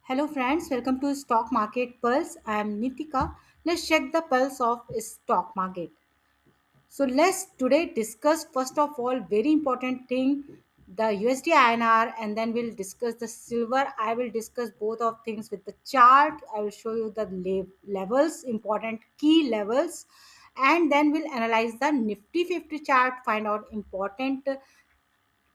Hello friends, welcome to Stock Market Pulse. I am Nitika. Let's check the pulse of stock market. So let's today discuss first of all very important thing, the USD INR, and then we'll discuss the silver. I will discuss both of things with the chart. I will show you the levels, important key levels, and then we'll analyze the Nifty 50 chart, find out important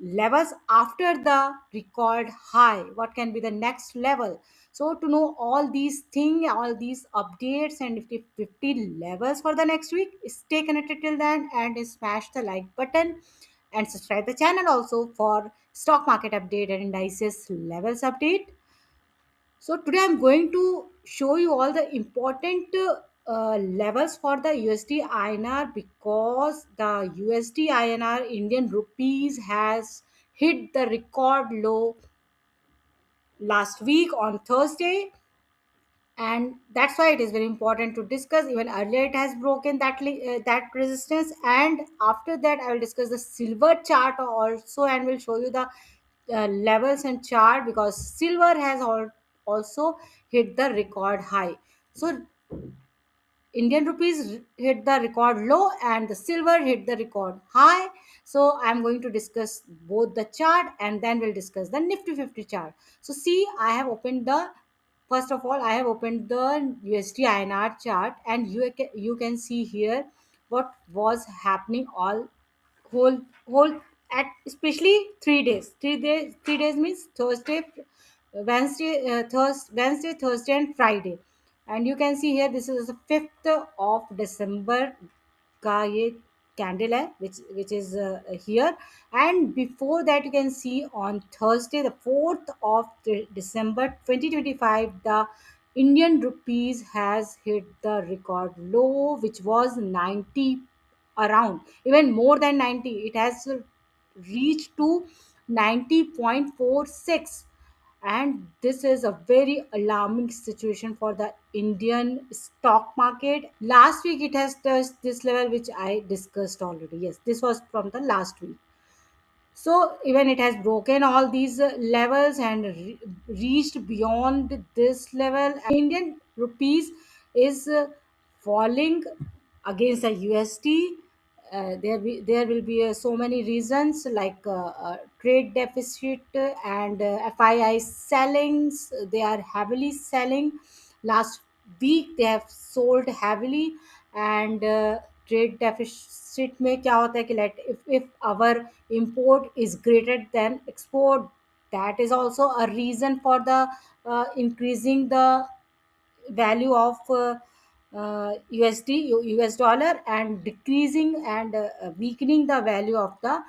levels after the record high, what can be the next level. So to know all these things, all these updates and if the 50 levels for the next week, stay connected till then and smash the like button and subscribe the channel also for stock market update and indices levels update. So today I'm going to show you all the important levels for the USD INR, because the USD INR Indian rupees has hit the record low last week on Thursday, and that's why it is very important to discuss. Even earlier it has broken that resistance, and after that I will discuss the silver chart also, and will show you the levels and chart, because silver has also hit the record high. So Indian rupees hit the record low and the silver hit the record high. So I'm going to discuss both the chart and then we'll discuss the Nifty 50 chart. So see, I have opened the first of all I have opened the USD INR chart, and you can see here what was happening all whole at especially 3 days. 3 days means Thursday, Wednesday, Thursday, and Friday. And you can see here this is the 5th of December का ये candle है, which is here. And before that you can see on Thursday, the 4th of December 2025, the Indian rupees has hit the record low, which was 90, around even more than 90. It has reached to 90.46, and this is a very alarming situation for the Indian stock market. Last week it has touched this level which I discussed already. Yes, this was from the last week. So even it has broken all these levels and reached beyond this level. Indian rupees is falling against the USD. There will be so many reasons like trade deficit and FII sellings. They are heavily selling. Last week they have sold heavily, and trade deficit में क्या होता है कि let if our import is greater than export, that is also a reason for the increasing the value of US dollar, and decreasing and weakening the value of the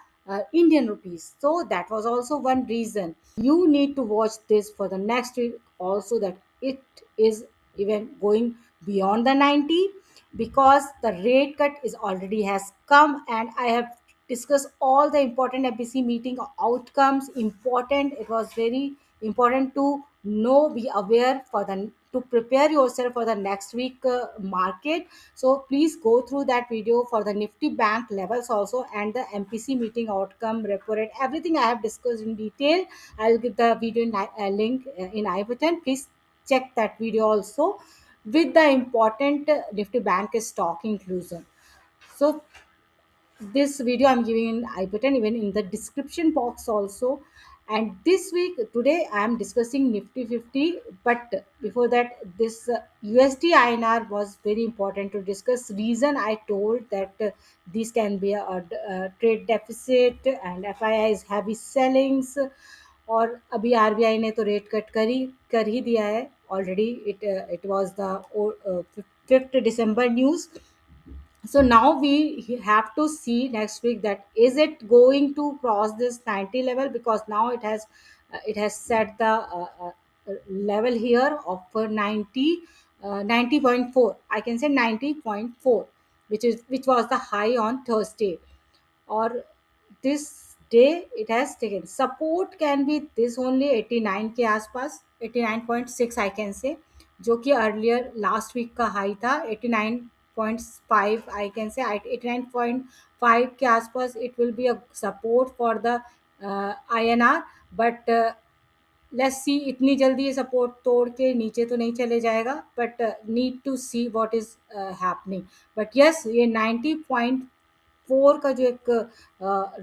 Indian rupees. So that was also one reason. You need to watch this for the next week also, that it is even going beyond the 90, because the rate cut is already has come, and I have discussed all the important FBC meeting outcomes. Important, it was very important to know, be aware for the to prepare yourself for the next week market. So please go through that video for the Nifty bank levels also, and the MPC meeting outcome report, everything I have discussed in detail. I'll give the video link in I button. Please check that video also with the important Nifty bank stock inclusion. So this video I'm giving in I button, even in the description box also. And this week today I am discussing Nifty 50, but before that this USD INR was very important to discuss. Reason I told that these can be a trade deficit and FII is heavy sellings, और अभी RBI ने तो rate cut कर ही दिया है already. It was the 5th December news. So now we have to see next week that is it going to cross this 90 level, because now it has set the level here of 90, 90.4, I can say 90.4, which was the high on Thursday. Or this day it has taken support, can be this only 89 के आसपास, 89.6 I can say, जो कि earlier last week का high था 89.5. I can say 89.5 के आसपास it will be a support for the INR. But let's see, इतनी जल्दी ये सपोर्ट तोड़ के नीचे तो नहीं चले जाएगा, but need to see what is happening. But yes, ये 90.4 का जो एक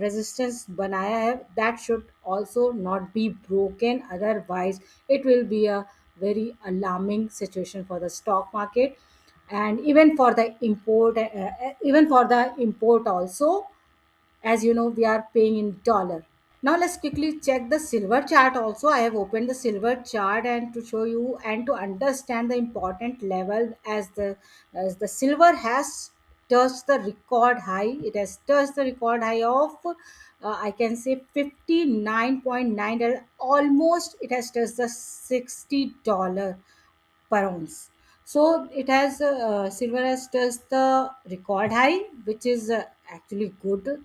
रेजिस्टेंस बनाया है, that should also not be broken, otherwise it will be a very alarming situation for the stock market, and even for the import also. As you know, we are paying in dollar. Now let's quickly check the silver chart also. I have opened the silver chart and to show you and to understand the important level, as the silver has touched the record high. It has touched the record high of I can say 59.9. Almost it has touched the $60 per ounce. So it has silver has touched the record high, which is actually good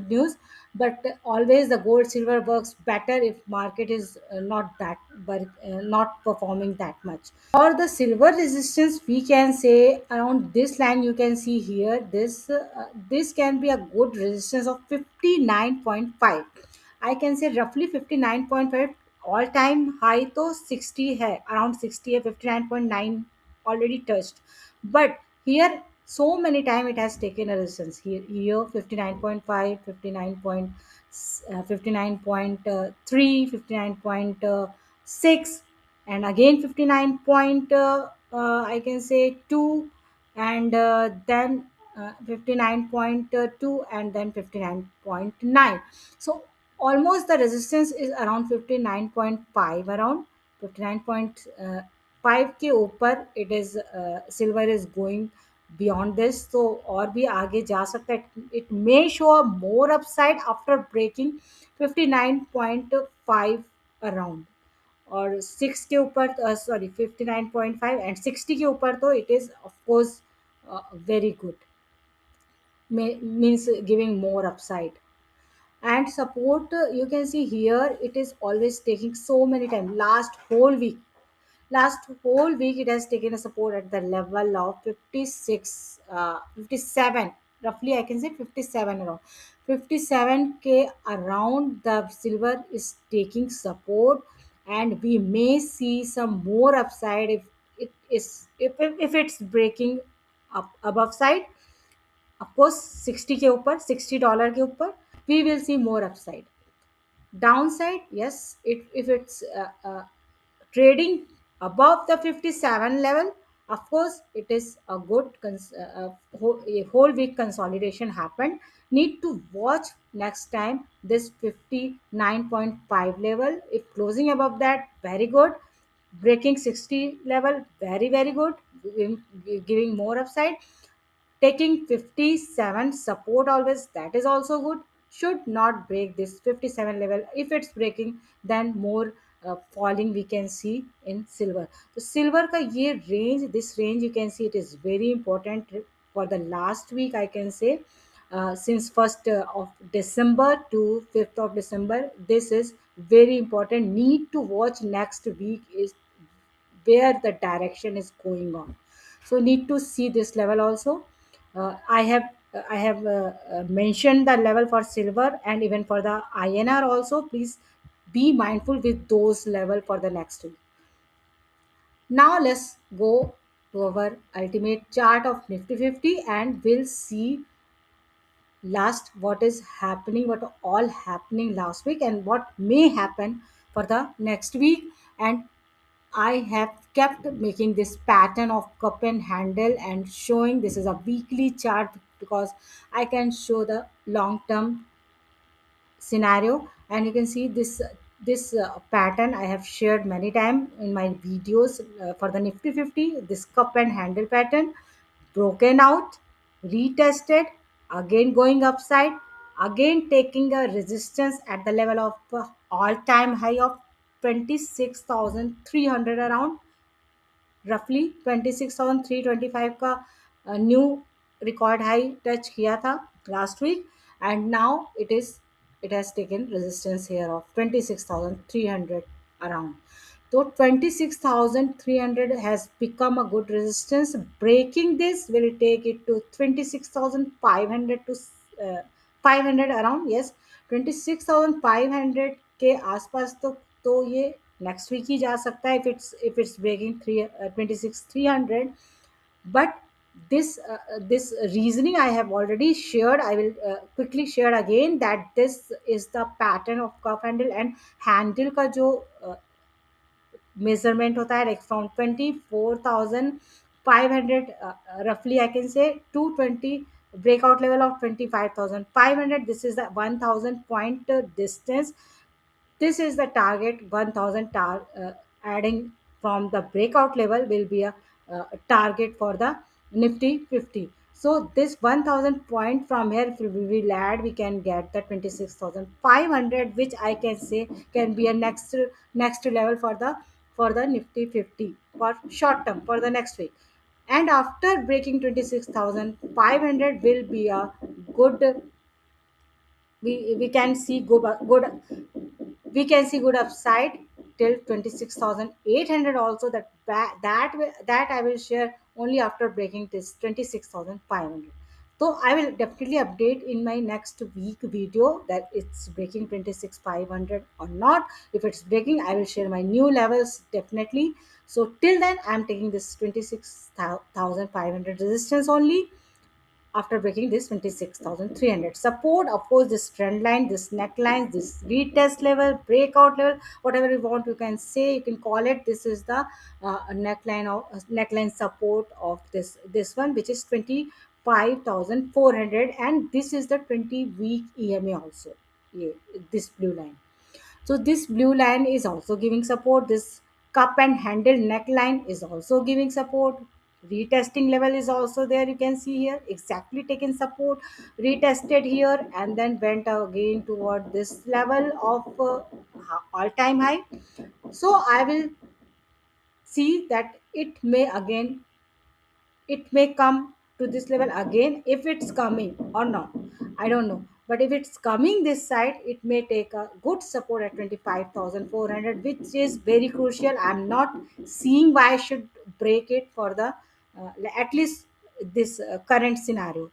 news. But always the gold silver works better if market is not that, but not performing that much. For the silver resistance, we can say around this line. You can see here this can be a good resistance of 59.5. I can say roughly 59.5 all time high to 60 hai, around 60 है, 59.9 already touched. But here so many time it has taken a resistance. Here 59.5, 59.3, 59.6, and again 59 I can say 2, and then 59.2, and then 59.9. So almost the resistance is around 59.5, around 59.5 के ऊपर it is silver is going beyond this, so और भी आगे जा सकता है. It may show a more upside after breaking 59.5 around, और 6 के ऊपर सॉरी 59.5 एंड 60 के ऊपर तो it is of course very good, means giving more upside. And support, you can see here it is always taking so many time. Last whole week it has taken a support at the level of 56 57, roughly I can say 57 around 57 k around. The silver is taking support, and we may see some more upside if if it's breaking up above side, of course 60 के ऊपर, $60 के ऊपर, we will see more upside. Downside, yes, if it's trading above the 57 level, of course it is a good a whole week consolidation happened. Need to watch next time this 59.5 level. If closing above that, very good. Breaking 60 level, very good, giving more upside. Taking 57 support always, that is also good. Should not break this 57 level. If it's breaking, then more falling we can see in silver. So silver ka ye range, this range you can see, it is very important for the last week, I can say. Since 1st of December to 5th of December, this is very important. Need to watch next week is where the direction is going on. So need to see this level also. I have mentioned the level for silver and even for the INR also. Please be mindful with those level for the next week. Now let's go to our ultimate chart of Nifty 50, and we'll see last what is happening, what all happening last week, and what may happen for the next week. And I have kept making this pattern of cup and handle and showing this is a weekly chart, because I can show the long term scenario. And you can see this pattern I have shared many times in my videos. For the Nifty 50, this cup and handle pattern, broken out, retested, again going upside, again taking a resistance at the level of all time high of 26,300 around, roughly 26,325 का new record high touch किया था last week. And now it has taken resistance here of 26,300 around. So 26,300 has become a good resistance. Breaking this will take it to 26,500 to 500 around. Yes, 26,500 के आसपास तो ये next week ही जा सकता है if it's breaking 26,300. But this reasoning I have already shared. I will quickly share again that this is the pattern of cuff handle and handle का जो measurement होता है, like from 24,500 roughly I can say to 20 breakout level of 25,500. This is the 1,000 point distance. This is the target. 1000 adding from the breakout level will be a target for the nifty 50. So this 1000 point from here, if we will add, we can get the 26,500, which I can say can be a next level for the nifty 50 for short term for the next week. And after breaking 26,500 will be a good, we can see good, we can see good upside till 26,800 also. That I will share only after breaking this 26,500. So I will definitely update in my next week video that it's breaking 26,500 or not. If it's breaking, I will share my new levels definitely. So till then, I'm taking this 26,500 resistance only after breaking this 26,300 support. Of course, this trend line, this neckline, this retest level, breakout level, whatever you want, you can say, you can call it. This is the neckline support of this one, which is 25,400, and this is the 20-week EMA also. Yeah, this blue line. So this blue line is also giving support. This cup and handle neckline is also giving support. Retesting level is also there. You can see here exactly taken support, retested here, and then went again toward this level of all-time high. So I will see that it may come to this level again. If it's coming or not, I don't know, but if it's coming this side, it may take a good support at 25,400, which is very crucial. I'm not seeing why I should break it for the at least this current scenario.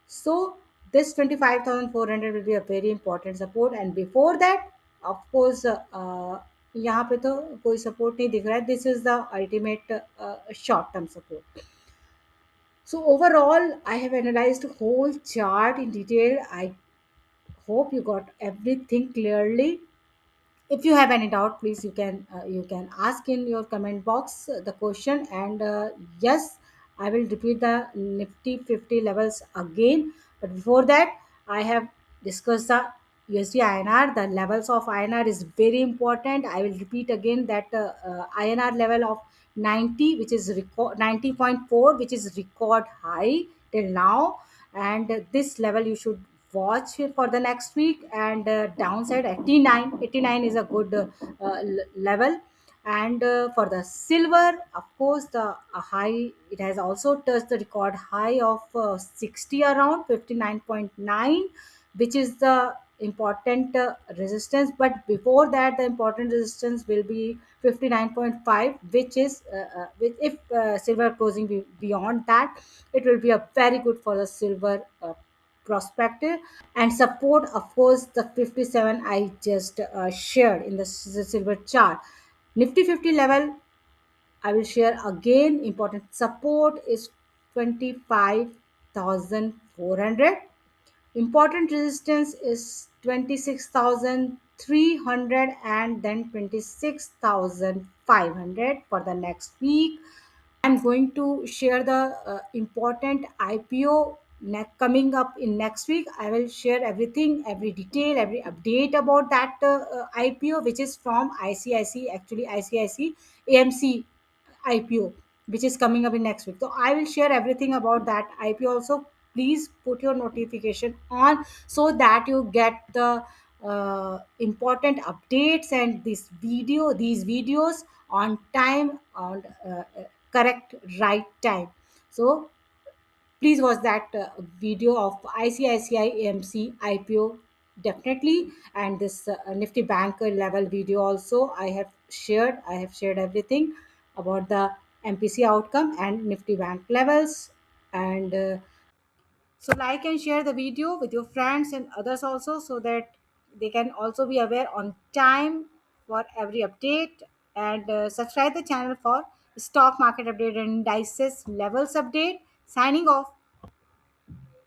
So this 25,400 will be a very important support. And before that, of course, यहाँ पे तो कोई support नहीं दिख रहा है. This is the ultimate short term support. So overall, I have analyzed the whole chart in detail. I hope you got everything clearly. If you have any doubt, please you can ask in your comment box the question. And yes, I will repeat the Nifty 50 levels again. But before that, I have discussed the USD INR. The levels of INR is very important. I will repeat again that INR level of 90, which is record 90.4, which is record high till now. And this level you should watch for the next week. And downside 89 is a good level. And for the silver, of course, the high, it has also touched the record high of 60 around 59.9, which is the important resistance. But before that, the important resistance will be 59.5, which is if silver closing beyond that, it will be a very good for the silver perspective. And support, of course, the 57 I just shared in the silver chart. Nifty 50 level, I will share again. Important support is 25,400. Important resistance is 26,300, and then 26,500 for the next week. I'm going to share the important IPO coming up in next week. I will share everything, every detail, every update about that IPO, which is from ICIC, actually ICIC AMC IPO, which is coming up in next week. So I will share everything about that IPO also. Please put your notification on so that you get the important updates and these videos on time, on correct right time. So please watch that video of ICICI AMC IPO definitely. And this Nifty Banker level video also I have shared everything about the MPC outcome and Nifty Bank levels. And so like and share the video with your friends and others also, so that they can also be aware on time for every update, and subscribe the channel for stock market update and indices levels update. Signing off.